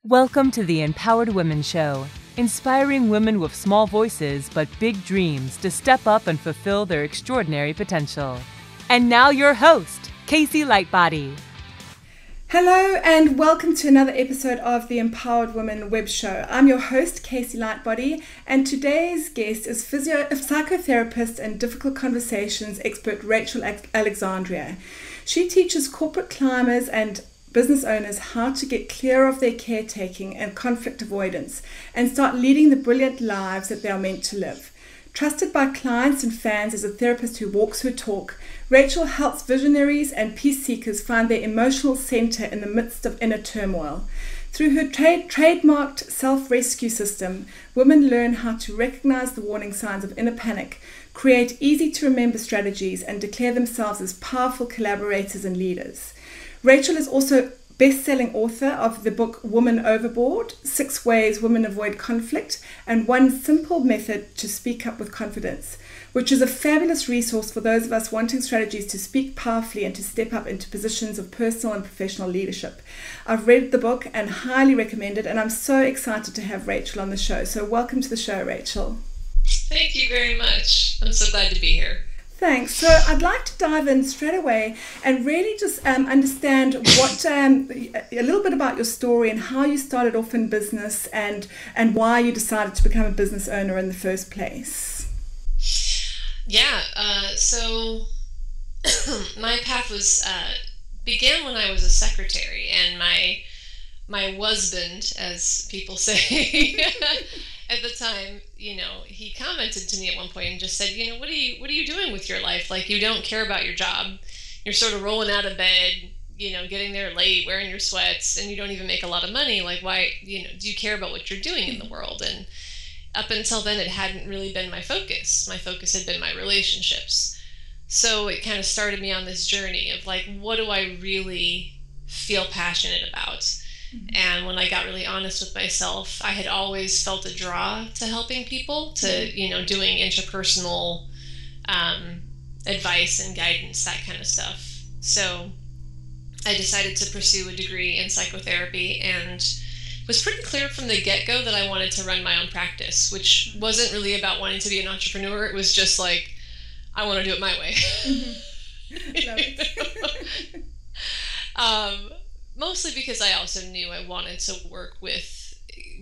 Welcome to the Empowered Women Show, inspiring women with small voices but big dreams to step up and fulfill their extraordinary potential. And now your host, Casey Lightbody. Hello and welcome to another episode of the Empowered Women Web Show. I'm your host, Casey Lightbody, and today's guest is psychotherapist and difficult conversations expert Rachel Alexandria. She teaches corporate climbers and business owners how to get clear of their caretaking and conflict avoidance and start leading the brilliant lives that they are meant to live. Trusted by clients and fans as a therapist who walks her talk, Rachel helps visionaries and peace seekers find their emotional center in the midst of inner turmoil. Through her trademarked self-rescue system, women learn how to recognize the warning signs of inner panic, create easy-to-remember strategies, and declare themselves as powerful collaborators and leaders. Rachel is also best-selling author of the book Woman Overboard, 6 Ways Women Avoid Conflict, and One Simple Method to Speak Up with Confidence, which is a fabulous resource for those of us wanting strategies to speak powerfully and to step up into positions of personal and professional leadership. I've read the book and highly recommend it, and I'm so excited to have Rachel on the show. So welcome to the show, Rachel. Thank you very much. I'm so glad to be here. Thanks. So I'd like to dive in straight away and really just understand what a little bit about your story and how you started off in business and why you decided to become a business owner in the first place. Yeah. So my path was began when I was a secretary, and my husband, as people say, at the time, he commented to me at one point and just said, what are you doing with your life? Like, you don't care about your job. You're sort of rolling out of bed, getting there late, wearing your sweats, and you don't even make a lot of money. Like, why, do you care about what you're doing in the world? And up until then, it hadn't really been my focus. My focus had been my relationships. So it kind of started me on this journey of like, what do I really feel passionate about? And when I got really honest with myself, I had always felt a draw to helping people, to, doing interpersonal advice and guidance, that kind of stuff. So I decided to pursue a degree in psychotherapy, and was pretty clear from the get-go that I wanted to run my own practice, which wasn't really about wanting to be an entrepreneur. It was just like, I want to do it my way. Love it. Mostly because I also knew I wanted to work with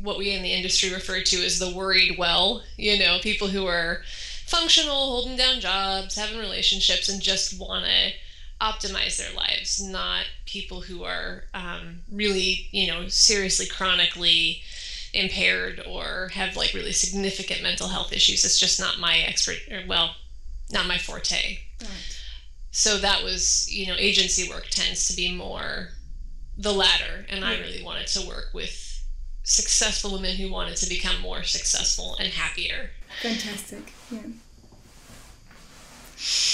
what we in the industry refer to as the worried well, people who are functional, holding down jobs, having relationships, and just want to optimize their lives, not people who are really, seriously chronically impaired or have like really significant mental health issues. It's just not my not my forte. Right. So that was, agency work tends to be more the latter, and I really wanted to work with successful women who wanted to become more successful and happier. Fantastic. Yeah.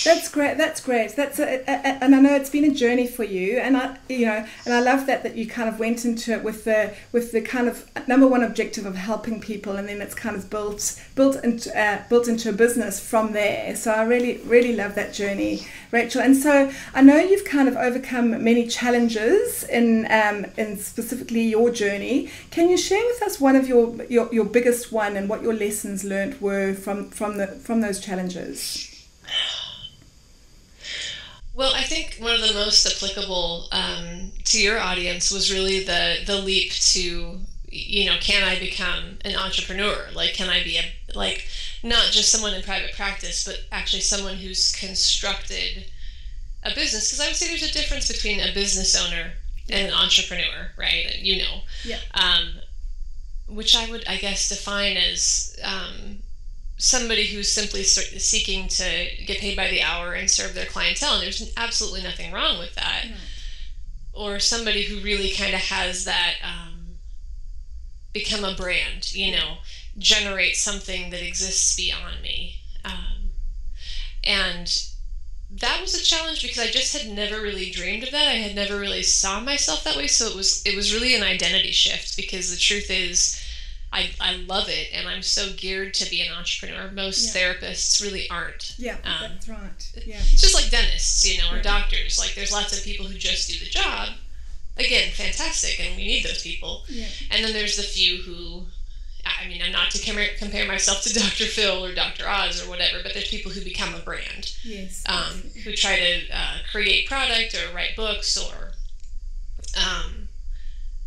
That's great. And I know it's been a journey for you, and I love that you kind of went into it with the kind of number one objective of helping people, and then it's kind of built into a business from there. So I really love that journey, Rachel. And so I know you've kind of overcome many challenges in specifically your journey. Can you share with us one of your biggest one and what your lessons learned were from those challenges? Well, I think one of the most applicable to your audience was really the leap to, can I become an entrepreneur? Like, can I be not just someone in private practice, but actually someone who's constructed a business? Because I would say there's a difference between a business owner and an entrepreneur, right? Yeah. Which I would, I guess, define as somebody who's simply seeking to get paid by the hour and serve their clientele, and there's absolutely nothing wrong with that. No. Or somebody who really kind of has that become a brand, generate something that exists beyond me. And that was a challenge because I just had never really dreamed of that. I had never really saw myself that way. So it was really an identity shift, because the truth is, I love it, and I'm so geared to be an entrepreneur. Most therapists really aren't. Yeah, that's right. Yeah. It's just like dentists, or doctors. Like, there's lots of people who just do the job, again, fantastic, and we need those people. Yeah. And then there's the few who, I mean, I'm not to compare myself to Dr. Phil or Dr. Oz or whatever, but there's people who become a brand. Yes. Who try to create product or write books or,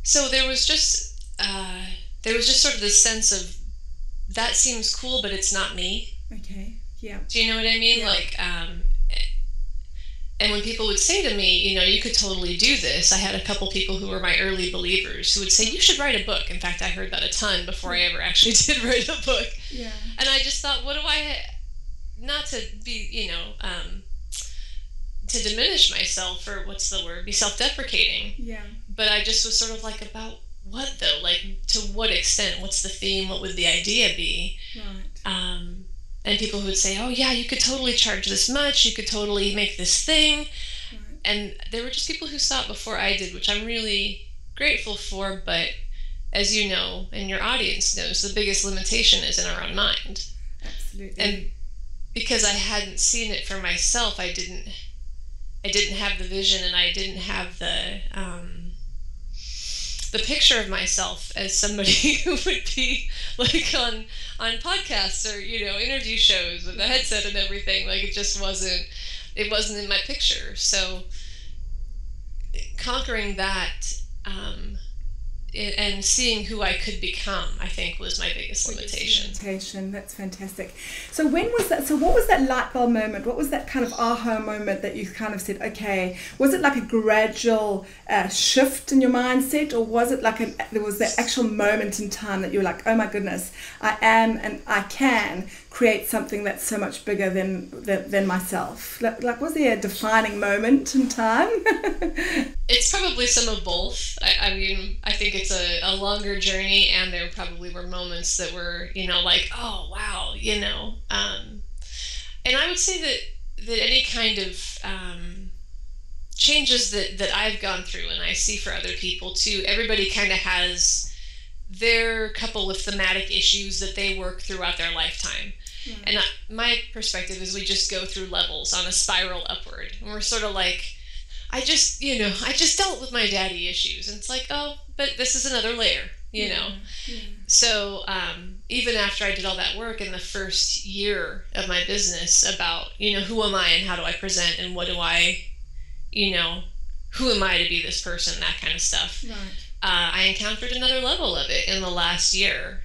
so there was just sort of this sense of, that seems cool, but it's not me. Okay. Yeah. Do you know what I mean? Yeah. Like, and when people would say to me, you know, you could totally do this, I had a couple people who were my early believers who would say, you should write a book. In fact, I heard that a ton before I ever actually did write a book. Yeah. And I just thought, what do I, not to be, you know, to diminish myself, or what's the word, be self-deprecating. Yeah. But I just was sort of like, about what though? Like, to what extent? What's the theme? What would the idea be? Right. And people who would say, oh yeah, you could totally charge this much, you could totally make this thing. Right. And there were just people who saw it before I did, which I'm really grateful for. But as you know, and your audience knows, the biggest limitation is in our own mind. Absolutely. And because I hadn't seen it for myself, I didn't have the vision, and I didn't have the picture of myself as somebody who would be like on podcasts or, you know, interview shows with a headset and everything. Like, it just wasn't in my picture. So conquering that and seeing who I could become, I think, was my biggest limitation. That's fantastic. So when was that? So what was that light bulb moment? What was that kind of aha moment that you kind of said, okay, was it like a gradual shift in your mindset, or was it like there was that actual moment in time that you were like, oh my goodness, I am and I can create something that's so much bigger than myself? Like, was there a defining moment in time? It's probably some of both. I mean, I think it's a longer journey, and there probably were moments that were, you know, like, oh, wow, you know. And I would say that any kind of changes that I've gone through and I see for other people too, everybody kind of has their couple of thematic issues that they work throughout their lifetime. Mm. And my perspective is we just go through levels on a spiral upward. And we're sort of like, I just dealt with my daddy issues. And it's like, oh, but this is another layer, you know? Yeah. So even after I did all that work in the first year of my business about, you know, who am I and how do I present and what do I, you know, who am I to be this person, that kind of stuff. Right. I encountered another level of it in the last year.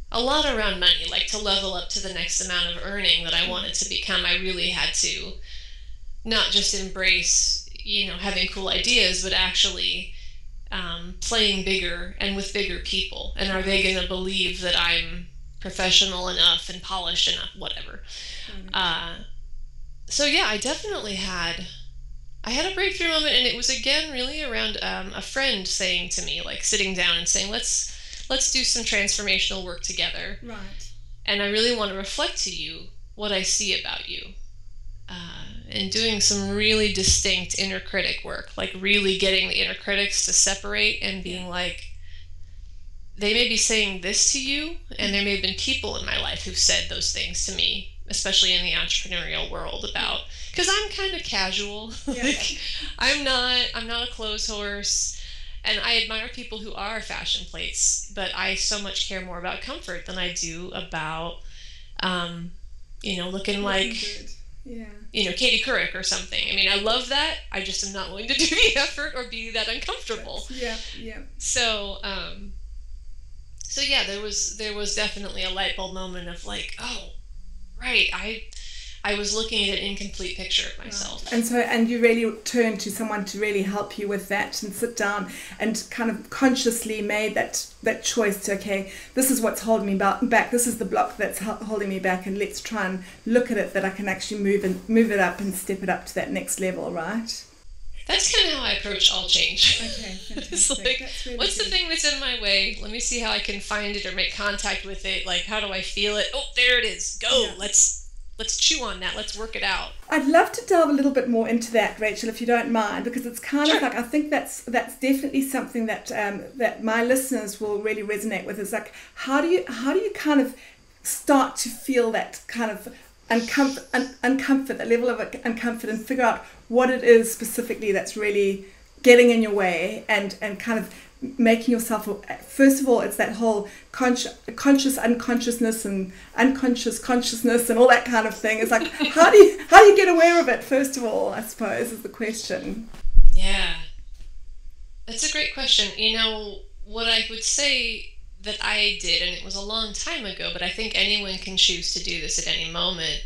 A lot around money, like to level up to the next amount of earning that I wanted to become. I really had to not just embrace, you know, having cool ideas, but actually playing bigger and with bigger people. And are they going to believe that I'm professional enough and polished enough, whatever. So yeah, I definitely had a breakthrough moment, and it was again really around a friend saying to me, like sitting down and saying, let's do some transformational work together. Right. And I really want to reflect to you what I see about you. And doing some really distinct inner critic work, like really getting the inner critics to separate and being like, they may be saying this to you, and there may have been people in my life who've said those things to me, especially in the entrepreneurial world, about, because I'm kind of casual. Yeah. Like, I'm not a clothes horse, and I admire people who are fashion plates, but I so much care more about comfort than I do about, you know, looking like, yeah, you know, Katie Couric or something. I mean, I love that. I just am not willing to do the effort or be that uncomfortable. Yeah, yeah. So yeah, there was definitely a light bulb moment of like, oh, right, I was looking at an incomplete picture of myself. Right. And you really turned to someone to really help you with that, and sit down and kind of consciously made that choice to, okay, this is what's holding me back. This is the block that's holding me back, and let's try and look at it, that I can actually move it up and step it up to that next level, right? That's kind of how I approach all change. Okay, fantastic. It's like, really what's good. the thing that's in my way? Let me see how I can find it or make contact with it. Like, how do I feel it? Oh, there it is. Go. Yeah. Let's chew on that. Let's work it out. I'd love to delve a little bit more into that, Rachel, if you don't mind, because it's kind of like, I think that's definitely something that that my listeners will really resonate with. Is like, how do you kind of start to feel that kind of uncomfort, that level of uncomfort, and figure out what it is specifically that's really getting in your way and kind of making yourself, first of all, it's that whole conscious unconsciousness and unconscious consciousness and all that kind of thing. It's like, how do you get aware of it, first of all, I suppose, is the question. Yeah, that's a great question. What I would say that I did, and it was a long time ago, but I think anyone can choose to do this at any moment.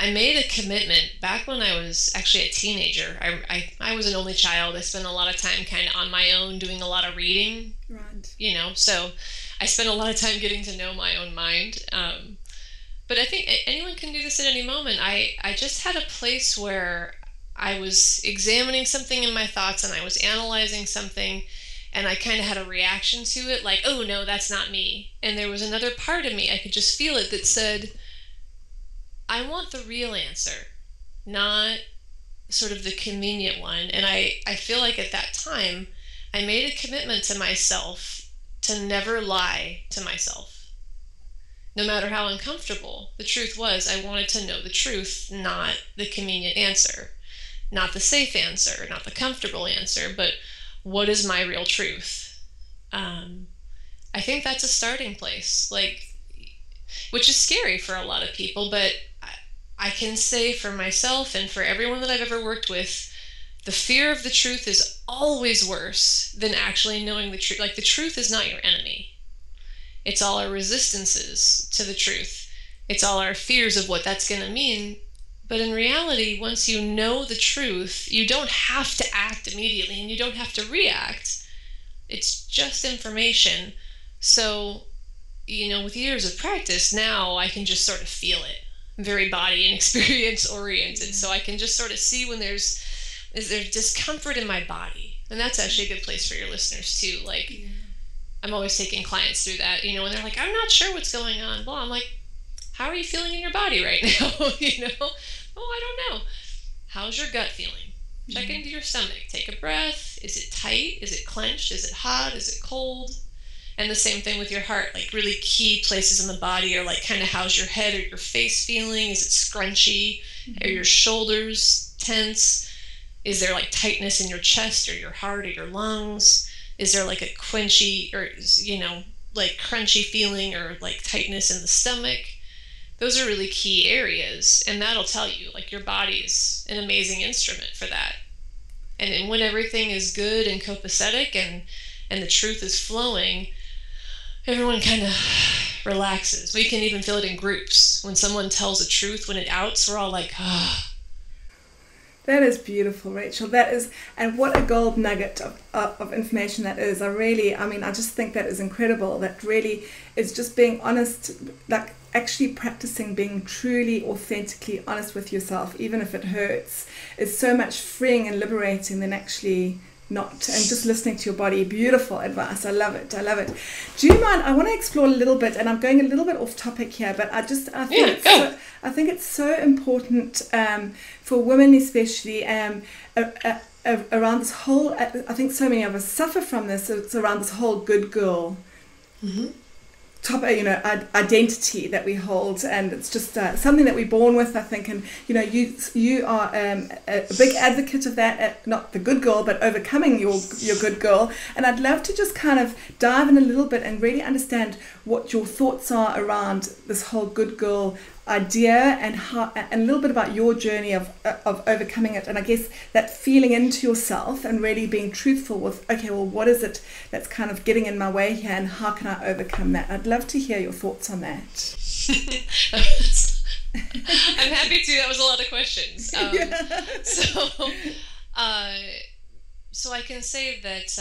I made a commitment back when I was actually a teenager. I was an only child. I spent a lot of time kind of on my own doing a lot of reading. Right. So I spent a lot of time getting to know my own mind. But I think anyone can do this at any moment. I just had a place where I was examining something in my thoughts and I was analyzing something, and I kind of had a reaction to it, like, oh no, that's not me. And there was another part of me, I could just feel it, that said, I want the real answer, not sort of the convenient one. And I feel like at that time, I made a commitment to myself to never lie to myself. No matter how uncomfortable, the truth was I wanted to know the truth, not the convenient answer, not the safe answer, not the comfortable answer, but what is my real truth? I think that's a starting place, which is scary for a lot of people, but I can say for myself and for everyone that I've ever worked with, the fear of the truth is always worse than actually knowing the truth. Like, the truth is not your enemy. It's all our resistances to the truth. It's all our fears of what that's going to mean. But in reality, once you know the truth, you don't have to act immediately and you don't have to react. It's just information. So, with years of practice, now I can just sort of feel it. I'm very body and experience oriented. So I can just sort of see when is there discomfort in my body. And that's actually a good place for your listeners too. I'm always taking clients through that, when they're like, I'm not sure what's going on. Well, I'm like, how are you feeling in your body right now? Oh, I don't know. How's your gut feeling? Check into your stomach. Take a breath. Is it tight? Is it clenched? Is it hot? Is it cold? And the same thing with your heart. Like, really key places in the body are like, kind of, how's your head or your face feeling? Is it scrunchy? Are your shoulders tense? Is there like tightness in your chest or your heart or your lungs? Is there like a quenchy or, like crunchy feeling or like tightness in the stomach? Those are really key areas, and that'll tell you, like, your body's an amazing instrument for that. And when everything is good and copacetic and the truth is flowing, everyone kind of relaxes. We can even feel it in groups. When someone tells the truth, when it outs, we're all like, ah. That is beautiful, Rachel. That is, and what a gold nugget of information that is. I just think that is incredible. That really is just being honest, like actually practicing being truly, authentically honest with yourself, even if it hurts, is so much freeing and liberating than actually not, and just listening to your body. Beautiful advice. I love it. Do you mind, I want to explore a little bit, and I'm going a little bit off topic here, but I think it's so important for women especially, around this whole, I think so many of us suffer from this. It's around this whole good girl identity that we hold, and it's just something that we're born with, I think. And you are a big advocate of that, not the good girl, but overcoming your good girl. And I'd love to just kind of dive in a little bit and really understand what your thoughts are around this whole good girl idea, and how, and a little bit about your journey of overcoming it, and I guess that feeling into yourself and really being truthful with, okay, well, what is it that's kind of getting in my way here, and how can I overcome that? I'd love to hear your thoughts on that. I'm happy to. That was a lot of questions. So I can say that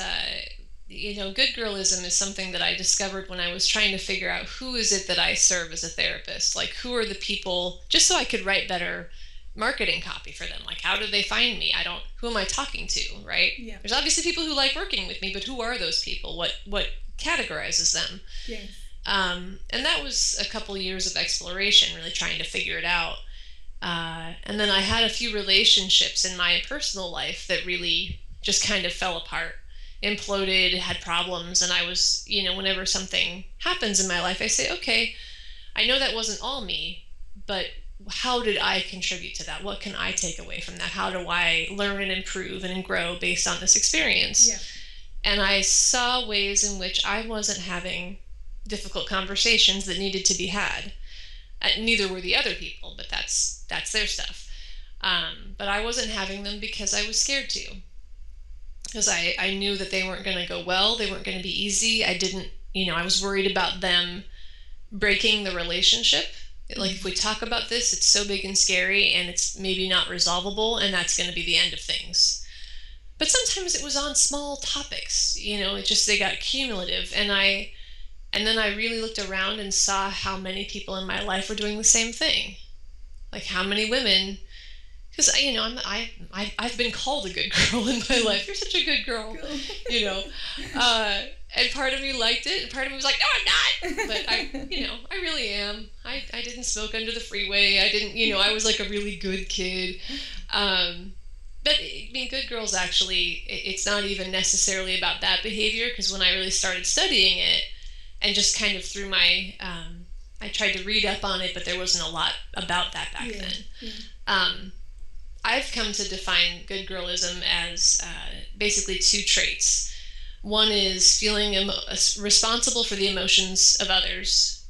good girlism is something that I discovered when I was trying to figure out who is it that I serve as a therapist. Like, who are the people, just so I could write better marketing copy for them. Like, how do they find me? Who am I talking to, right? Yeah. There's obviously people who like working with me, but who are those people? What categorizes them? Yes. And that was a couple years of exploration, really trying to figure it out. And then I had a few relationships in my personal life that really just kind of fell apart, imploded, had problems. And I was, whenever something happens in my life, I say, okay, I know that wasn't all me, but how did I contribute to that? What can I take away from that? How do I learn and improve and grow based on this experience? Yeah. And I saw ways in which I wasn't having difficult conversations that needed to be had. Neither were the other people, but that's their stuff. But I wasn't having them because I was scared to. Because I knew that they weren't going to go well. They weren't going to be easy. I was worried about them breaking the relationship. Like, if we talk about this, it's so big and scary, and it's maybe not resolvable, and that's going to be the end of things. But sometimes it was on small topics, they got cumulative, and then I really looked around and saw how many people in my life were doing the same thing. Like, how many women, because I've been called a good girl in my life. You're such a good girl, and part of me liked it, and part of me was like, no, I'm not. But I really am. I didn't smoke under the freeway. I didn't, I was like a really good kid. But good girls, actually, it's not even necessarily about that behavior, because when I really started studying it, and just kind of through my, I tried to read up on it, but there wasn't a lot about that back then. Yeah. I've come to define good girlism as basically two traits. One is feeling responsible for the emotions of others.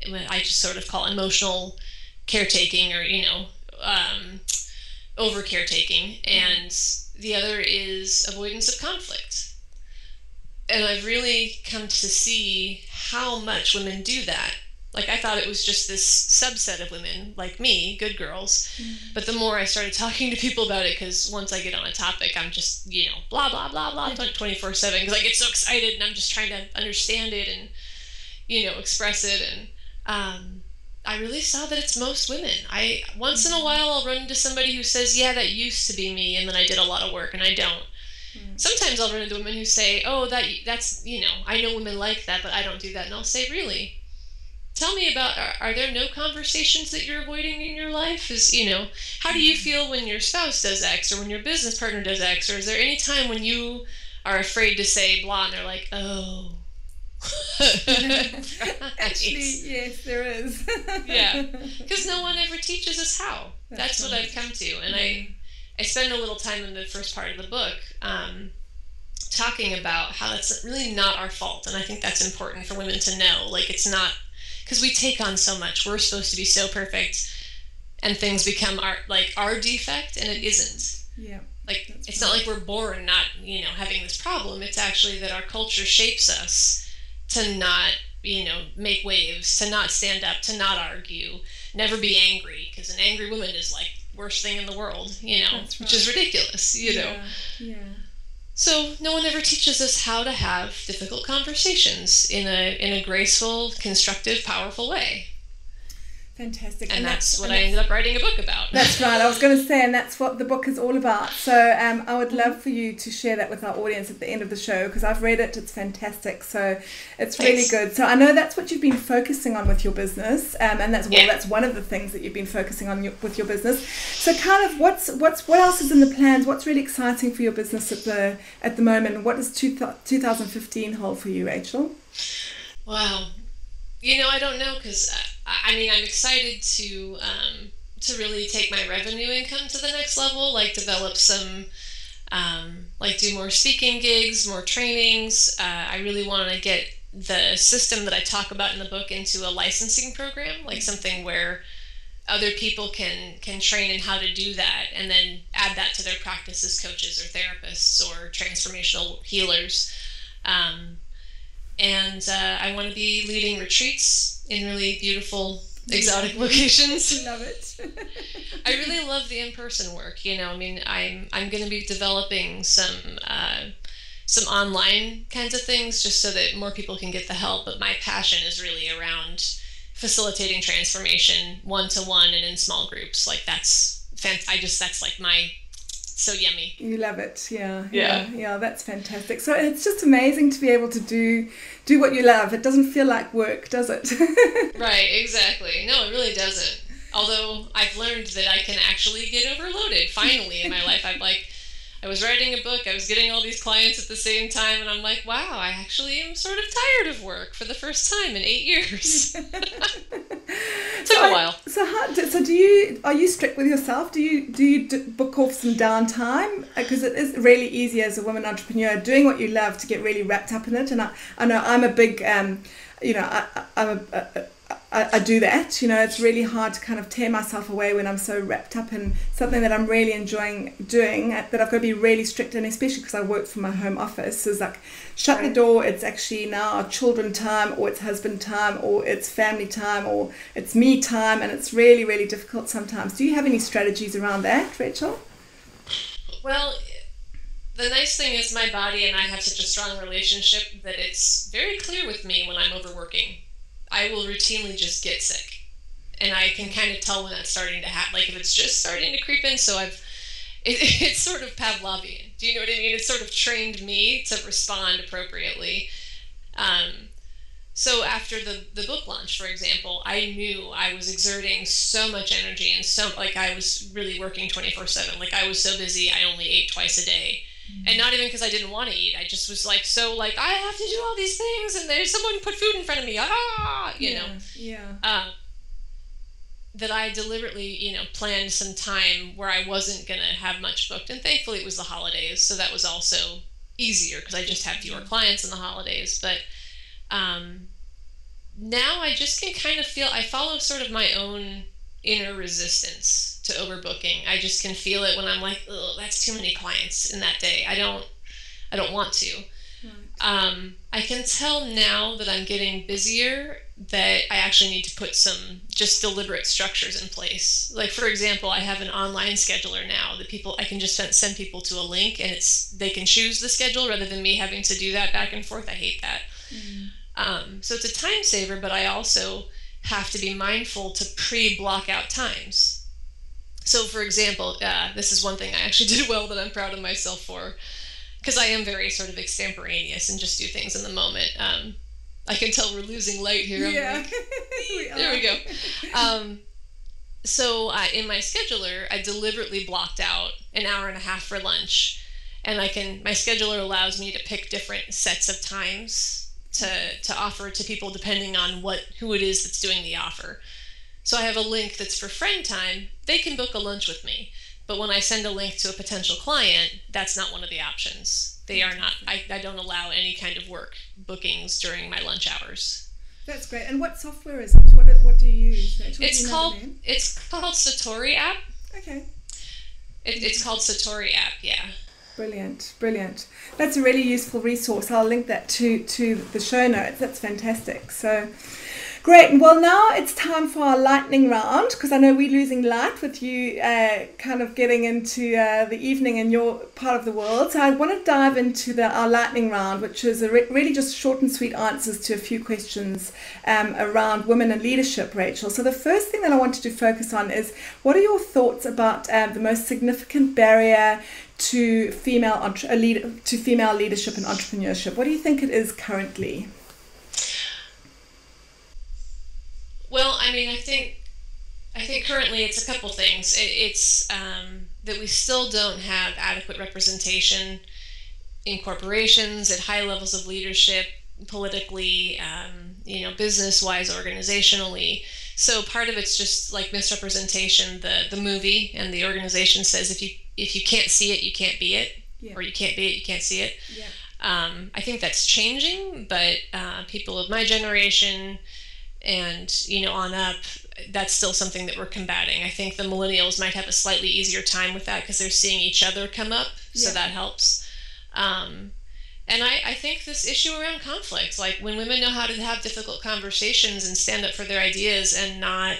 I just sort of call emotional caretaking, or, over caretaking. And the other is avoidance of conflict. And I've really come to see how much women do that. Like, I thought it was just this subset of women, like me, good girls. But the more I started talking to people about it, because once I get on a topic, I'm just, blah, blah, blah, blah, 24/7, because I get so excited, and I'm just trying to understand it and, express it. And I really saw that it's most women. Once in a while, I'll run into somebody who says, yeah, that used to be me, and then I did a lot of work, and I don't. Sometimes I'll run into women who say, oh, that's, I know women like that, but I don't do that. And I'll say, really? Tell me about, are there no conversations that you're avoiding in your life? How do you feel when your spouse does X, or when your business partner does X? Or is there any time when you are afraid to say blah, and they're like, oh. Actually, yes, there is. Yeah, because no one ever teaches us how. That's what I've come to. And I spend a little time in the first part of the book talking about how that's really not our fault. And I think that's important for women to know. Like, it's not, because we take on so much. We're supposed to be so perfect, and things become our defect, and it isn't. Yeah. Like, it's not like we're born not, having this problem. It's actually that our culture shapes us to not, make waves, to not stand up, to not argue, never be angry, because an angry woman is like worst thing in the world, which is ridiculous, know. Yeah. So no one ever teaches us how to have difficult conversations in a graceful, constructive, powerful way. Fantastic. And that's what I ended up writing a book about. That's right. I was going to say, and that's what the book is all about. So I would love for you to share that with our audience at the end of the show, because I've read it. It's fantastic. So it's really good. So I know that's what you've been focusing on with your business, and that's one of the things that you've been focusing on with your business. So kind of what else is in the plans? What's really exciting for your business at the moment? What does 2015 hold for you, Rachel? Wow. I don't know, because I'm excited to really take my revenue income to the next level, like develop some, do more speaking gigs, more trainings. I really want to get the system that I talk about in the book into a licensing program, like something where other people can train in how to do that, and then add that to their practice as coaches or therapists or transformational healers. And I want to be leading retreats in really beautiful, exotic locations. Love it. I really love the in-person work. I'm going to be developing some online kinds of things, just so that more people can get the help. But my passion is really around facilitating transformation one-to-one and in small groups. Like, that's like my. So yummy. You love it. Yeah, that's fantastic. So it's just amazing to be able to do what you love. It doesn't feel like work, does it? Right, exactly. No, it really doesn't. Although I've learned that I can actually get overloaded. Finally in my life, I I was writing a book, I was getting all these clients at the same time, and I'm like, wow, I actually am sort of tired of work for the first time in 8 years. Took a while. Are you strict with yourself? Do you book off some downtime? Because it is really easy as a woman entrepreneur doing what you love to get really wrapped up in it. And I know I'm a big, I do that. It's really hard to kind of tear myself away when I'm so wrapped up in something that I'm really enjoying doing, that I've got to be really strict in, especially because I work from my home office. It's like, shut the door, it's actually now children time, or it's husband time, or it's family time, or it's me time, and it's really, really difficult sometimes. Do you have any strategies around that, Rachel? Well, the nice thing is my body and I have such a strong relationship that it's very clear with me when I'm overworking. I will routinely just get sick, and I can kind of tell when that's starting to happen. Like if it's just starting to creep in, so it's sort of Pavlovian. Do you know what I mean? It's sort of trained me to respond appropriately. So after the book launch, for example, I knew I was exerting so much energy, and I was really working 24/7. Like I was so busy, I only ate twice a day. And not even because I didn't want to eat. I just was like, I have to do all these things, and there's someone put food in front of me. You know. Yeah. That I deliberately, planned some time where I wasn't going to have much booked. And thankfully it was the holidays, so that was also easier because I just have fewer clients in the holidays. But now I just can kind of feel, I follow sort of my own inner resistance to overbooking. I just can feel it when I'm like, oh, that's too many clients in that day. I don't want to. Right. I can tell now that I'm getting busier that I actually need to put some just deliberate structures in place. Like for example, I have an online scheduler now that I can just send people to a link, and they can choose the schedule rather than me having to do that back and forth. I hate that. So it's a time saver, but I also have to be mindful to pre-block out times. So for example, this is one thing I actually did well that I'm proud of myself for, because I am very sort of extemporaneous and just do things in the moment. I can tell we're losing light here. Yeah. There we go. So in my scheduler, I deliberately blocked out an hour and a half for lunch, and my scheduler allows me to pick different sets of times to offer to people depending on who it is that's doing the offer. So I have a link that's for friend time. They can book a lunch with me, but when I send a link to a potential client, that's not one of the options. They are not. I don't allow any kind of work bookings during my lunch hours. That's great. And what software is it? What do you use? It's called Satori app. Okay. It's called Satori app. Yeah. Brilliant. That's a really useful resource. I'll link that to the show notes. That's fantastic. So great. Well, now it's time for our lightning round, because I know we're losing light with you kind of getting into the evening in your part of the world. So I want to dive into our lightning round, which is really just short and sweet answers to a few questions around women and leadership, Rachel. So the first thing that I wanted to focus on is, what are your thoughts about the most significant barrier to female leadership and entrepreneurship? What do you think it is currently? Well, I mean, I think currently it's a couple things. It's that we still don't have adequate representation in corporations at high levels of leadership, politically, business-wise, organizationally. So part of it's just like misrepresentation. The movie and the organization says if you can't see it, you can't be it, or you can't be it, you can't see it. Yeah. I think that's changing, but people of my generation and on up, that's still something that we're combating. I think the millennials might have a slightly easier time with that because they're seeing each other come up, so that helps. And I think this issue around conflict, like when women know how to have difficult conversations and stand up for their ideas and not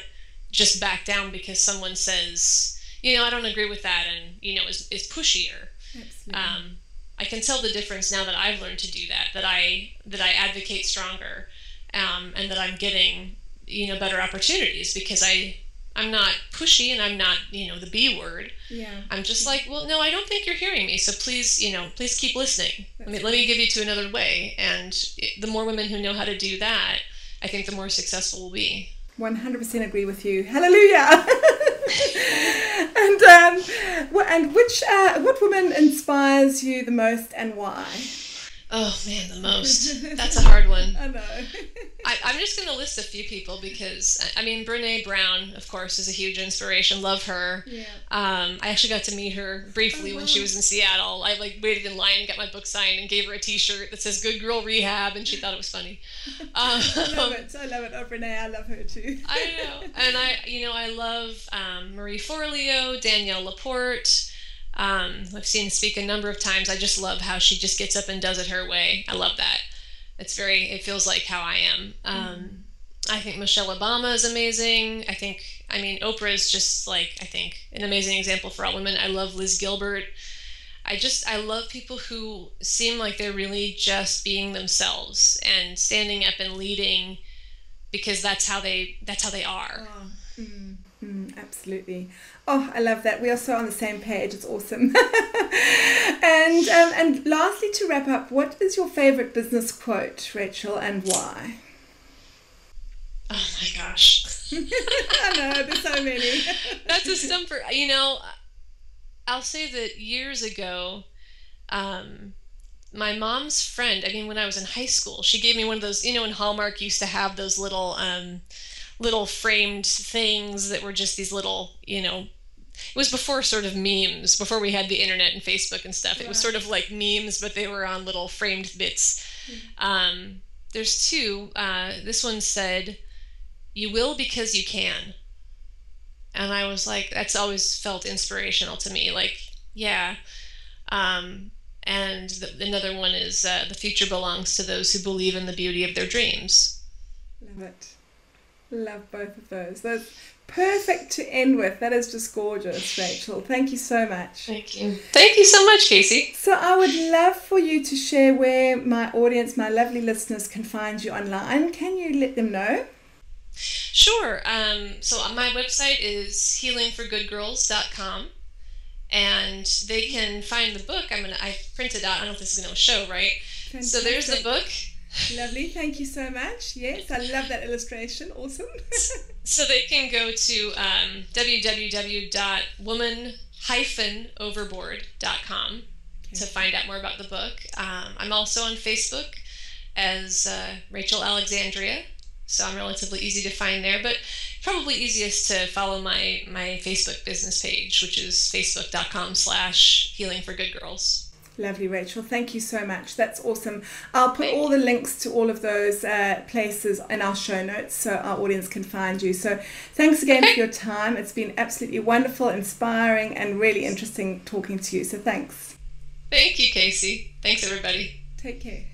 just back down because someone says, I don't agree with that, and is pushier. Absolutely. I can tell the difference now that I've learned to do that I advocate stronger, and that I'm getting better opportunities because I'm not pushy and I'm not the B word. Yeah. I'm just like, well, no, I don't think you're hearing me, so please please keep listening. Let me give you to another way. And the more women who know how to do that, I think the more successful we'll be. 100% agree with you. Hallelujah. And what woman inspires you the most and why? Oh man, the most. That's a hard one. I know. I'm just going to list a few people because, I mean, Brene Brown, of course, is a huge inspiration. Love her. Yeah. I actually got to meet her briefly when she was in Seattle. I waited in line and got my book signed and gave her a T-shirt that says "Good Girl Rehab," and she thought it was funny. I love it. I love it. Oh, Brene, I love her too. I know, and I love Marie Forleo, Danielle Laporte. I've seen her speak a number of times. I just love how she just gets up and does it her way. I love that. It feels like how I am. I think Michelle Obama is amazing. Oprah is just I think an amazing example for all women. I love Liz Gilbert. I love people who seem like they're really just being themselves and standing up and leading because that's how they are. Oh, absolutely. Oh, I love that. We are so on the same page. It's awesome. And lastly, to wrap up, what is your favorite business quote, Rachel, and why? Oh my gosh. I know, there's so many. That's a stumper. I'll say that years ago, my mom's friend, when I was in high school, she gave me one of those, in Hallmark used to have those little framed things that were just these little, it was before sort of memes, before we had the internet and Facebook and stuff. It was sort of like memes, but they were on little framed bits. There's two. This one said, "You will because you can." And I was like, that's always felt inspirational to me. Yeah. And another one is, "The future belongs to those who believe in the beauty of their dreams." Love it. Love both of those. That's perfect to end with. That is just gorgeous, Rachel. Thank you so much. Thank you. Thank you so much, Casey. So I would love for you to share where my audience, my lovely listeners, can find you online. Can you let them know? Sure. So my website is healingforgoodgirls.com, and they can find the book. I printed out. I don't know if this is going to show, right? Fantastic. So there's the book. Lovely. Thank you so much. Yes, I love that illustration. Awesome. So they can go to www.woman-overboard.com to find out more about the book. I'm also on Facebook as Rachel Alexandria. So I'm relatively easy to find there, but probably easiest to follow my Facebook business page, which is facebook.com/healingforgoodgirls. Lovely, Rachel. Thank you so much. That's awesome. I'll put all the links to all of those places in our show notes so our audience can find you. So thanks again for your time. It's been absolutely wonderful, inspiring, and really interesting talking to you. So thanks. Thank you, Casey. Thanks, everybody. Take care.